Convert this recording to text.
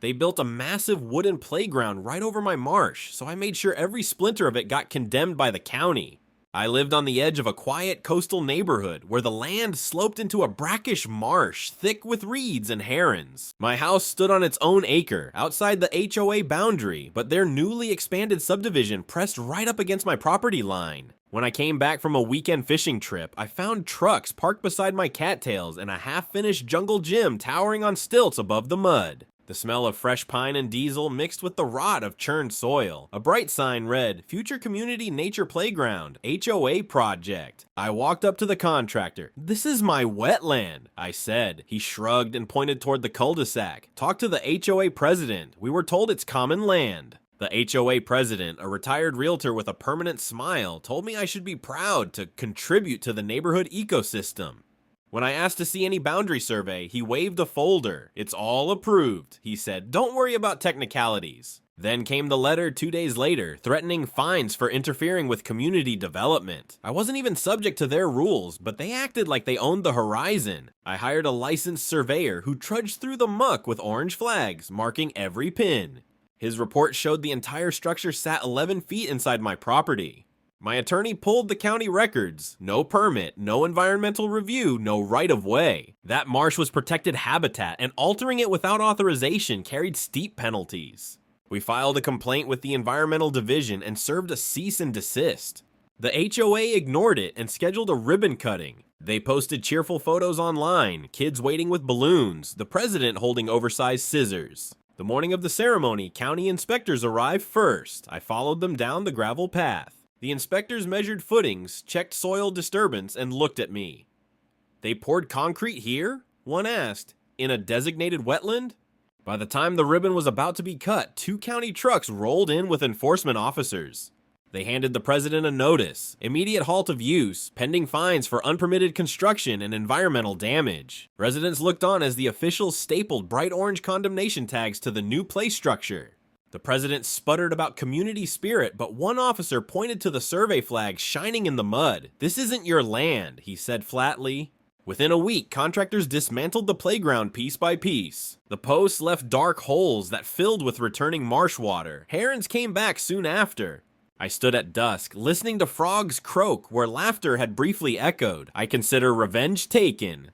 They built a massive wooden playground right over my marsh, so I made sure every splinter of it got condemned by the county. I lived on the edge of a quiet coastal neighborhood where the land sloped into a brackish marsh thick with reeds and herons. My house stood on its own acre outside the HOA boundary, but their newly expanded subdivision pressed right up against my property line. When I came back from a weekend fishing trip, I found trucks parked beside my cattails and a half-finished jungle gym towering on stilts above the mud. The smell of fresh pine and diesel mixed with the rot of churned soil. A bright sign read, Future Community Nature Playground, HOA Project. I walked up to the contractor. "This is my wetland," I said. He shrugged and pointed toward the cul-de-sac. "Talk to the HOA president. We were told it's common land." The HOA president, a retired realtor with a permanent smile, told me I should be proud to contribute to the neighborhood ecosystem. When I asked to see any boundary survey, he waved a folder. "It's all approved," he said. "Don't worry about technicalities." Then came the letter 2 days later, threatening fines for interfering with community development. I wasn't even subject to their rules, but they acted like they owned the horizon. I hired a licensed surveyor who trudged through the muck with orange flags, marking every pin. His report showed the entire structure sat 11 feet inside my property. My attorney pulled the county records. No permit, no environmental review, no right-of-way. That marsh was protected habitat, and altering it without authorization carried steep penalties. We filed a complaint with the Environmental Division and served a cease and desist. The HOA ignored it and scheduled a ribbon cutting. They posted cheerful photos online, kids waiting with balloons, the president holding oversized scissors. The morning of the ceremony, county inspectors arrived first. I followed them down the gravel path. The inspectors measured footings, checked soil disturbance, and looked at me. "They poured concrete here?" one asked. "In a designated wetland?" By the time the ribbon was about to be cut, 2 county trucks rolled in with enforcement officers. They handed the president a notice, immediate halt of use, pending fines for unpermitted construction and environmental damage. Residents looked on as the officials stapled bright orange condemnation tags to the new play structure. The president sputtered about community spirit, but one officer pointed to the survey flag shining in the mud. "This isn't your land," he said flatly. Within a week, contractors dismantled the playground piece by piece. The posts left dark holes that filled with returning marsh water. Herons came back soon after. I stood at dusk, listening to frogs croak where laughter had briefly echoed. I consider revenge taken.